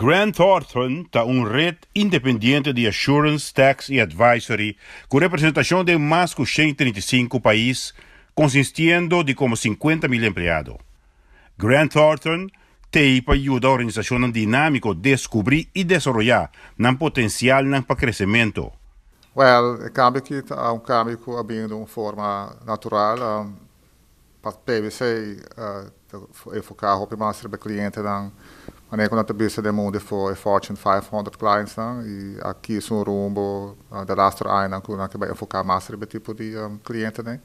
Grant Thornton está uma rede independente de assurance, tax e advisory com representação de mais de 135 países, consistindo de como 50 mil empregados. Grant Thornton tem para ajudar a organização dinâmica a descobrir e desenvolver um potencial para crescimento. O cambio que há cambio que havia de uma forma natural, para PVC focar mais sobre o cliente, maneira como a bisa de mundo for Fortune 500 clients, e aqui é um rumbo da last ano que vai focar mais sobre tipo de cliente, né?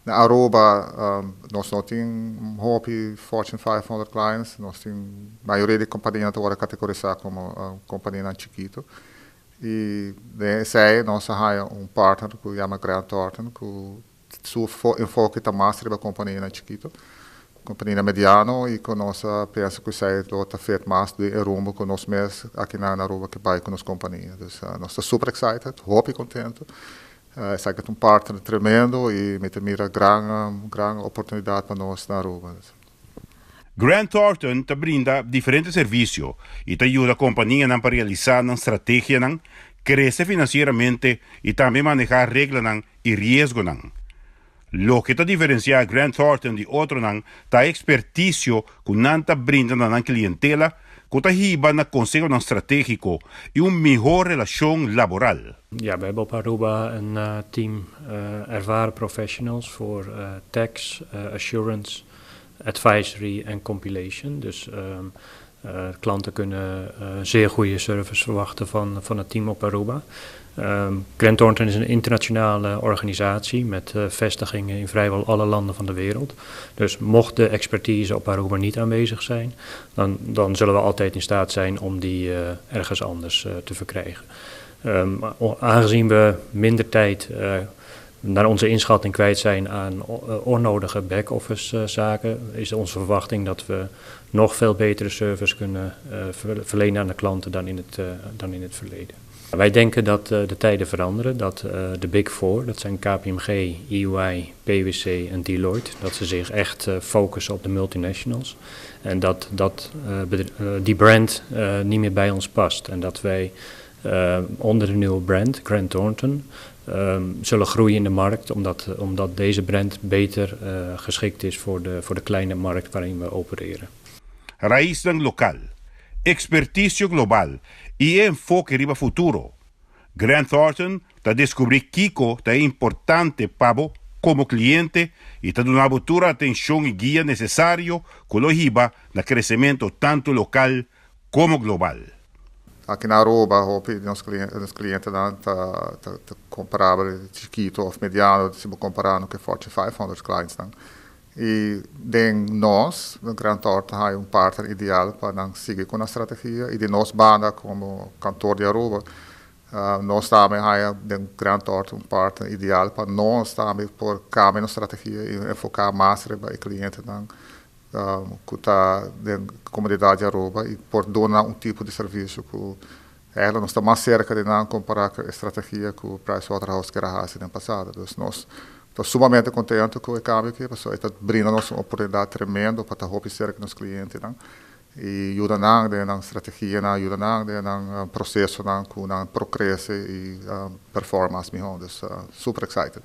Na Aruba, nós não temos Fortune 500 clients, nós temos a maioria de companhias agora categorizar como companhia chiquito. E nesse aí nós temos partner que chama Grant Thornton, que seu enfoque está mais sobre a companhia chiquito, companhia mediana, e que nós pensa que isso está feito mais de rumbo com nós mesmos aqui na Aruba que vai com as companhias. Então, nós estamos super excited, e contente. Sei que é partner tremendo e me mira grande oportunidade para nós na Aruba. Grant Thornton te brinda diferentes serviços e te ajuda a companhia a realizar uma estratégia, crescer financeiramente e também manejar regras e riscos. Lo que te diferencia Grant Thornton de outros é a expertise que não te brinda na clientela, que te ajuda na conseguir estratégico e uma melhor relação laboral. Ja, we hebben op Aruba een team ervaren professionals voor tax, assurance, advisory en compilation. Dus klanten kunnen zeer goede service verwachten van het team op Aruba. Grant Thornton is een internationale organisatie met vestigingen in vrijwel alle landen van de wereld. Dus mocht de expertise op Aruba niet aanwezig zijn, dan zullen we altijd in staat zijn om die ergens anders te verkrijgen. Aangezien we minder tijd naar onze inschatting kwijt zijn aan onnodige back-office zaken, is onze verwachting dat we nog veel betere service kunnen verlenen aan de klanten dan in het verleden. Wij denken dat de tijden veranderen, dat de Big Four, dat zijn KPMG, EY, PwC en Deloitte, dat ze zich echt focussen op de multinationals. En dat die brand niet meer bij ons past. En dat wij onder de nieuwe brand, Grant Thornton, zullen groeien in de markt, omdat deze brand beter geschikt is voor de kleine markt waarin we opereren. Raiz local, expertise global e enfoque riba futuro. Grant Thornton te descobrir Kiko é importante para como cliente e te dá uma atenção e guia necessário que lo ajuda no crescimento tanto local como global. Aqui na Aruba, os clientes estão comparáveis, chiquito ou mediano, se comparando com Fortune 500 clientes. E nós, Grant Thornton, é partner ideal para seguir com a estratégia. E de nós, banda, como cantor de Aruba, nós também temos Grant Thornton partner ideal para nós também por cambiar a estratégia e enfocar mais no cliente que está na comunidade Aruba e por dar tipo de serviço que ela está mais cerca de não comparar com a estratégia que o Pricewaterhouse era no passado. Então, nós estamos sumamente contentes com o cambio que passou. Está brindando-nos uma oportunidade tremenda para estar cerca dos clientes. E ajuda na estratégia, ajuda no processo que progresso e performance melhor. Super excited.